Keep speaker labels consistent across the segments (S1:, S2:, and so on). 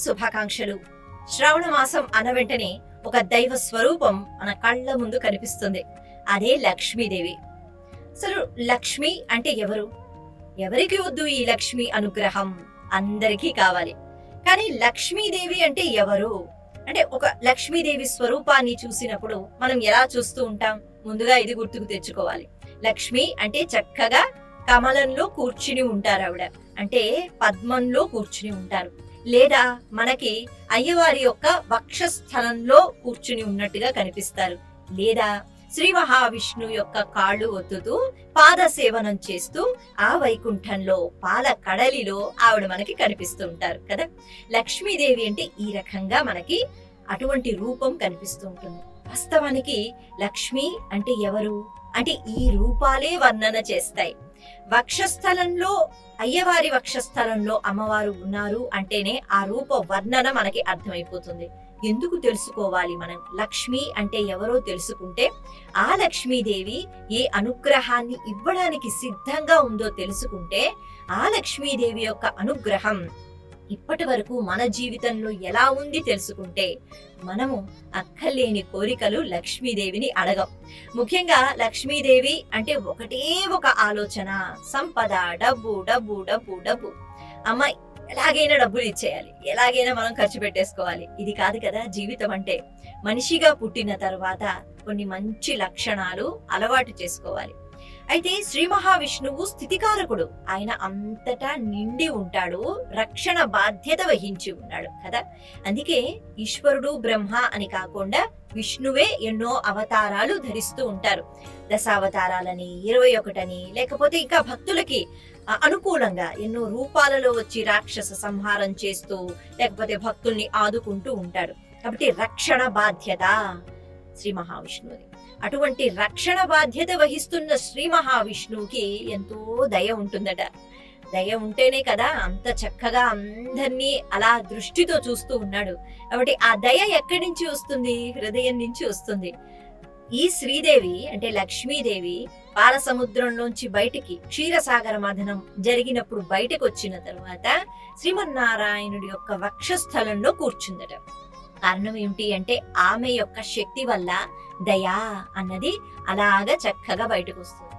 S1: శుభాకాంక్షలు. శ్రావణ మాసం అన్న వెంటనే ఒక దైవ స్వరూపం మన కళ్ళ ముందు కనిపిస్తుంది. అదే లక్ష్మీదేవి. అసలు లక్ష్మి అంటే ఎవరు? ఎవరికి వద్దు ఈ లక్ష్మి అనుగ్రహం? అందరికీ కావాలి. కానీ లక్ష్మీదేవి అంటే ఎవరు? అంటే ఒక లక్ష్మీదేవి స్వరూపాన్ని చూసినప్పుడు మనం ఎలా చూస్తూ ఉంటాం? ముందుగా ఇది గుర్తుకు తెచ్చుకోవాలి. లక్ష్మి అంటే చక్కగా కమలంలో కూర్చుని ఉంటారు ఆవిడ, అంటే పద్మంలో కూర్చుని ఉంటారు. లేదా మనకి అయ్యవారి యొక్క వక్షస్థలంలో కూర్చుని ఉన్నట్టుగా కనిపిస్తారు. లేదా శ్రీ మహావిష్ణు యొక్క కాళ్ళు ఒత్తుతూ పాద సేవనం చేస్తూ ఆ వైకుంఠంలో పాల కడలిలో ఆవిడ మనకి కనిపిస్తూ ఉంటారు కదా. లక్ష్మీదేవి అంటే ఈ రకంగా మనకి అటువంటి రూపం కనిపిస్తూ ఉంటుంది. వాస్తవానికి లక్ష్మి అంటే ఎవరు అంటే ఈ రూపాలే వర్ణన చేస్తాయి. వక్షస్థలంలో అయ్యవారి వక్షస్థలంలో అమ్మవారు ఉన్నారు అంటేనే ఆ రూప వర్ణన మనకి అర్థమైపోతుంది. ఎందుకు తెలుసుకోవాలి మనం? లక్ష్మి అంటే ఎవరో తెలుసుకుంటే ఆ లక్ష్మీదేవి ఏ అనుగ్రహాన్ని ఇవ్వడానికి సిద్ధంగా ఉందో తెలుసుకుంటే ఆ లక్ష్మీదేవి యొక్క అనుగ్రహం ఇప్పటి వరకు మన జీవితంలో ఎలా ఉంది తెలుసుకుంటే మనము అక్కర్లేని కోరికలు లక్ష్మీదేవిని అడగం. ముఖ్యంగా లక్ష్మీదేవి అంటే ఒకటే ఒక ఆలోచన, సంపద, డబ్బు డబ్బు డబ్బు డబ్బు. అమ్మ ఎలాగైనా డబ్బులు ఇచ్చేయాలి, ఎలాగైనా మనం ఖర్చు పెట్టేసుకోవాలి. ఇది కాదు కదా జీవితం అంటే. మనిషిగా పుట్టిన తర్వాత కొన్ని మంచి లక్షణాలు అలవాటు చేసుకోవాలి. అయితే శ్రీ మహావిష్ణువు స్థితికారకుడు. ఆయన అంతటా నిండి ఉంటాడు, రక్షణ బాధ్యత వహించి ఉన్నాడు కదా. అందుకే ఈశ్వరుడు బ్రహ్మ అని కాకుండా విష్ణువే ఎన్నో అవతారాలు ధరిస్తూ ఉంటారు. దశావతారాలని, 21 లేకపోతే ఇంకా భక్తులకి అనుకూలంగా ఎన్నో రూపాలలో వచ్చి రాక్షస సంహారం చేస్తూ లేకపోతే భక్తుల్ని ఆదుకుంటూ ఉంటాడు. కాబట్టి రక్షణ బాధ్యత శ్రీ మహావిష్ణువుది. అటువంటి రక్షణ బాధ్యత వహిస్తున్న శ్రీ మహావిష్ణువుకి ఎంతో దయ ఉంటుందట. దయ ఉంటేనే కదా అంత చక్కగా అందరినీ అలా దృష్టితో చూస్తూ ఉన్నాడు. కాబట్టి ఆ దయ ఎక్కడి నుంచి వస్తుంది? హృదయం నుంచి వస్తుంది. ఈ శ్రీదేవి అంటే లక్ష్మీదేవి పాలసముద్రంలోంచి బయటికి క్షీరసాగర మథనం జరిగినప్పుడు బయటకు వచ్చిన తర్వాత శ్రీమన్నారాయణుడి యొక్క వక్షస్థలంలో కూర్చుందట. కారణం ఏమిటి అంటే ఆమె యొక్క శక్తి వల్ల దయా అన్నది అలాగా చక్కగా బయటకు వస్తుంది.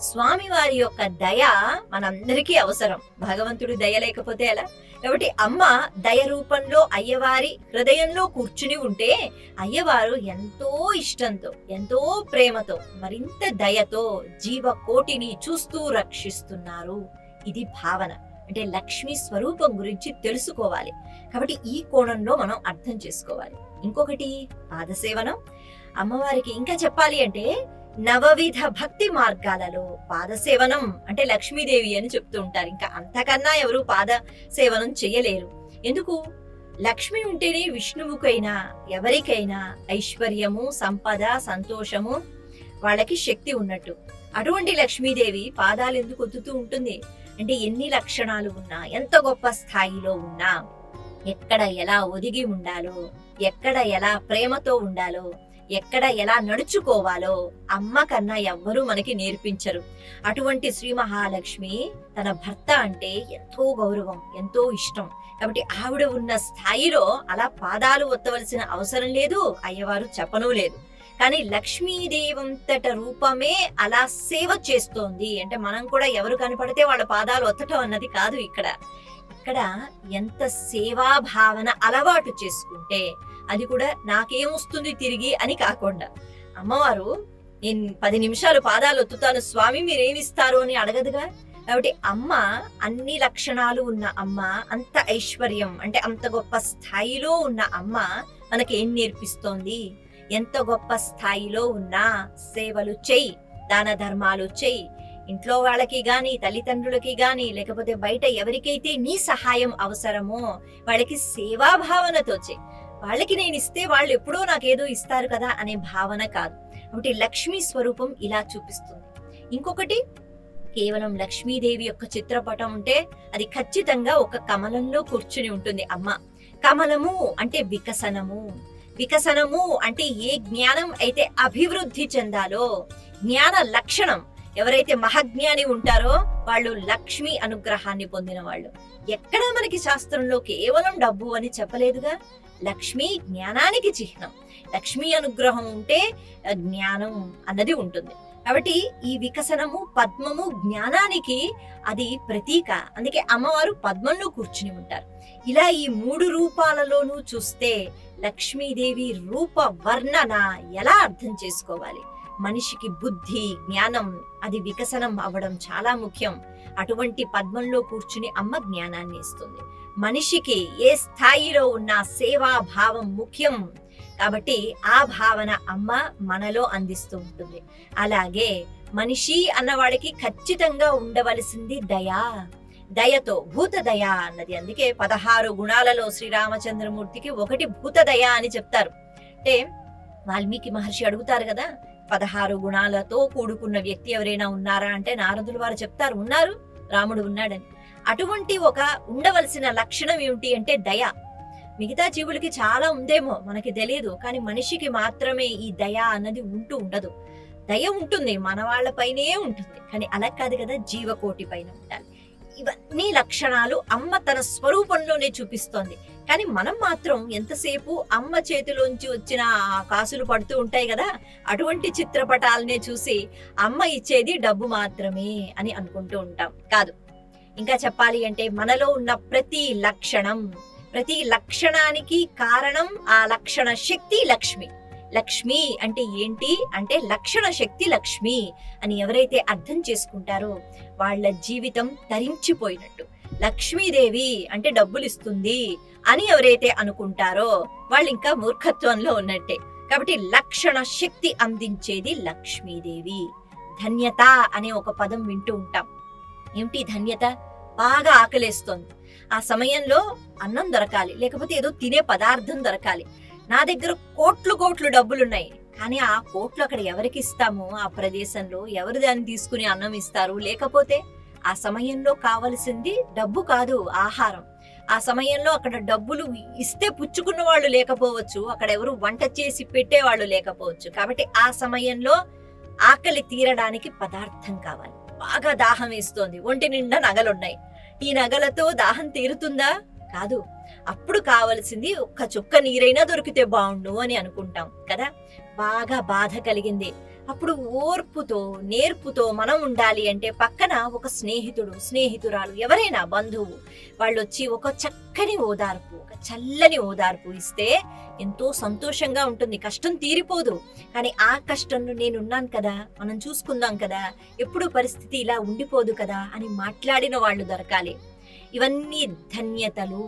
S1: స్వామి వారి యొక్క దయ మనందరికీ అవసరం. భగవంతుడి దయ లేకపోతే ఎలా? కాబట్టి అమ్మ దయ రూపంలో అయ్యవారి హృదయంలో కూర్చుని ఉంటే అయ్యవారు ఎంతో ఇష్టంతో, ఎంతో ప్రేమతో, మరింత దయతో జీవకోటిని చూస్తూ రక్షిస్తున్నారు. ఇది భావన. అంటే లక్ష్మీ స్వరూపం గురించి తెలుసుకోవాలి. కాబట్టి ఈ కోణంలో మనం అర్థం చేసుకోవాలి. ఇంకొకటి పాదసేవనం. అమ్మవారికి ఇంకా చెప్పాలి అంటే నవవిధ భక్తి మార్గాలలో పాదసేవనం అంటే లక్ష్మీదేవి అని చెప్తూ ఉంటారు. ఇంకా అంతకన్నా ఎవరు పాద సేవనం చేయలేరు. ఎందుకు? లక్ష్మి ఉంటేనే విష్ణువుకైనా ఎవరికైనా ఐశ్వర్యము, సంపద, సంతోషము, వాళ్ళకి శక్తి ఉన్నట్టు. అటువంటి లక్ష్మీదేవి పాదాలు ఎందుకు ఒత్తుతూ ఉంటుంది అంటే ఎన్ని లక్షణాలు ఉన్నా, ఎంత గొప్ప స్థాయిలో ఉన్నా, ఎక్కడ ఎలా ఒదిగి ఉండాలో, ఎక్కడ ఎలా ప్రేమతో ఉండాలో, ఎక్కడ ఎలా నడుచుకోవాలో అమ్మ కన్నా ఎవ్వరూ మనకి నేర్పించరు. అటువంటి శ్రీ మహాలక్ష్మి తన భర్త అంటే ఎంతో గౌరవం, ఎంతో ఇష్టం. కాబట్టి ఆవిడ ఉన్న స్థాయిలో అలా పాదాలు ఒత్తవలసిన అవసరం లేదు, అయ్యవారు చెప్పనూ లేదు. కానీ లక్ష్మీదేవంతట రూపమే అలా సేవ చేస్తోంది. అంటే మనం కూడా ఎవరు కనపడితే వాళ్ళ పాదాలు ఒత్తటం అన్నది కాదు. ఇక్కడ ఎంత సేవా భావన అలవాటు చేసుకుంటే, అది కూడా నాకేమొస్తుంది తిరిగి అని కాకుండా, అమ్మవారు నేను 10 నిమిషాలు పాదాలు ఒత్తుతాను స్వామి మీరేమిస్తారు అని అడగదుగా. కాబట్టి అమ్మ అన్ని లక్షణాలు ఉన్న అమ్మ, అంత ఐశ్వర్యం అంటే అంత గొప్ప స్థాయిలో ఉన్న అమ్మ మనకి ఏం నేర్పిస్తోంది? ఎంత గొప్ప స్థాయిలో ఉన్నా సేవలు చెయ్యి, దాన ధర్మాలు చెయ్యి. ఇంట్లో వాళ్ళకి గాని, తల్లిదండ్రులకి గాని, లేకపోతే బయట ఎవరికైతే నీ సహాయం అవసరమో వాళ్ళకి సేవాభావనతో చెయ్యి. వాళ్ళకి నేను ఇస్తే వాళ్ళు ఎప్పుడో నాకేదో ఇస్తారు కదా అనే భావన కాదు. కాబట్టి లక్ష్మీ స్వరూపం ఇలా చూపిస్తుంది. ఇంకొకటి, కేవలం లక్ష్మీదేవి యొక్క చిత్రపటం ఉంటే అది ఖచ్చితంగా ఒక కమలంలో కూర్చుని ఉంటుంది అమ్మ. కమలము అంటే వికసనము. వికసనము అంటే ఏ జ్ఞానం అయితే అభివృద్ధి చెందాలో, జ్ఞాన లక్షణం ఎవరైతే మహాజ్ఞాని ఉంటారో వాళ్ళు లక్ష్మి అనుగ్రహాన్ని పొందిన వాళ్ళు. ఎక్కడా మనకి శాస్త్రంలో కేవలం డబ్బు అని చెప్పలేదుగా. లక్ష్మి జ్ఞానానికి చిహ్నం. లక్ష్మీ అనుగ్రహం ఉంటే జ్ఞానం అన్నది ఉంటుంది. కాబట్టి ఈ వికసనము పద్మము జ్ఞానానికి అది ప్రతీక. అందుకే అమ్మవారు పద్మంలో కూర్చుని ఉంటారు. ఇలా ఈ 3 రూపాలలోనూ చూస్తే లక్ష్మీదేవి రూప వర్ణన ఎలా అర్థం చేసుకోవాలి? మనిషికి బుద్ధి జ్ఞానం అది వికసనం అవ్వడం చాలా ముఖ్యం. అటువంటి పద్మంలో కూర్చుని అమ్మ జ్ఞానాన్ని ఇస్తుంది. మనిషికి ఏ స్థాయిలో ఉన్న సేవా భావం ముఖ్యం కాబట్టి ఆ భావన అమ్మ మనలో అందిస్తూ ఉంటుంది. అలాగే మనిషి అన్నవాడికి ఖచ్చితంగా ఉండవలసింది దయా. దయతో భూత దయ అన్నది. అందుకే 16 గుణాలలో శ్రీరామచంద్రమూర్తికి ఒకటి భూత దయ అని చెప్తారు. అంటే వాల్మీకి మహర్షి అడుగుతారు కదా, 16 గుణాలతో కూడుకున్న వ్యక్తి ఎవరైనా ఉన్నారా అంటే నారదులు వారు చెప్తారు, ఉన్నారు, రాముడు ఉన్నాడని. అటువంటి ఒక ఉండవలసిన లక్షణం ఏమిటి అంటే దయ. మిగతా జీవులకి చాలా ఉందేమో మనకి తెలియదు, కానీ మనిషికి మాత్రమే ఈ దయ అన్నది ఉండదు. దయ ఉంటుంది, మన వాళ్ళపైనే ఉంటుంది, కానీ అలా కాదు కదా, జీవకోటి పైన ఉండాలి. ఇవన్నీ లక్షణాలు అమ్మ తన స్వరూపంలోనే చూపిస్తోంది. కానీ మనం మాత్రం ఎంతసేపు అమ్మ చేతిలోంచి వచ్చిన కాసులు పడుతూ ఉంటాయి కదా, అటువంటి చిత్రపటాలనే చూసి అమ్మ ఇచ్చేది డబ్బు మాత్రమే అని అనుకుంటూ ఉంటాం. కాదు, ఇంకా చెప్పాలి అంటే మనలో ఉన్న ప్రతి లక్షణానికి కారణం ఆ లక్షణ శక్తి లక్ష్మి. లక్ష్మి అంటే ఏంటి అంటే లక్షణ శక్తి లక్ష్మి అని ఎవరైతే అర్థం చేసుకుంటారో వాళ్ళ జీవితం తరించిపోయినట్టు. లక్ష్మీదేవి అంటే డబ్బులు ఇస్తుంది అని ఎవరైతే అనుకుంటారో వాళ్ళు ఇంకా మూర్ఖత్వంలో ఉన్నట్టే. కాబట్టి లక్షణ శక్తి అందించేది లక్ష్మీదేవి. ధన్యత అనే ఒక పదం వింటూ ఉంటాం. ఏమిటి ధన్యత? బాగా ఆకలేస్తోంది, ఆ సమయంలో అన్నం దొరకాలి, లేకపోతే ఏదో తినే పదార్థం దొరకాలి. నా దగ్గర కోట్లు డబ్బులున్నాయి, కానీ ఆ కోట్లు అక్కడ ఎవరికి ఇస్తాము? ఆ ప్రదేశంలో ఎవరు దాన్ని తీసుకుని అన్నం ఇస్తారు? లేకపోతే ఆ సమయంలో కావలసింది డబ్బు కాదు, ఆహారం. ఆ సమయంలో అక్కడ డబ్బులు ఇస్తే పుచ్చుకున్న వాళ్ళు లేకపోవచ్చు, అక్కడ ఎవరు వంట చేసి పెట్టేవాళ్ళు లేకపోవచ్చు. కాబట్టి ఆ సమయంలో ఆకలి తీరడానికి పదార్థం కావాలి. బాగా దాహం వేస్తోంది, ఒంటి నిండా నగలున్నాయి, ఈ నగలతో దాహం తీరుతుందా? కాదు. అప్పుడు కావలసింది ఒక్క చుక్క నీరైనా దొరికితే బాగుండు అని అనుకుంటాం కదా. బాగా బాధ కలిగింది, అప్పుడు ఓర్పుతో నేర్పుతో మనం ఉండాలి అంటే పక్కన ఒక స్నేహితురాలు, ఎవరైనా బంధువు వాళ్ళు వచ్చి ఒక చక్కని ఓదార్పు, ఒక చల్లని ఓదార్పు ఇస్తే ఎంతో సంతోషంగా ఉంటుంది. కష్టం తీరిపోదు, కానీ ఆ కష్టంలో నేనున్నాను కదా, మనం చూసుకుందాం కదా, ఎప్పుడు పరిస్థితి ఇలా ఉండిపోదు కదా అని మాట్లాడిన వాళ్ళు దొరకాలి. ఇవన్నీ ధన్యతలు.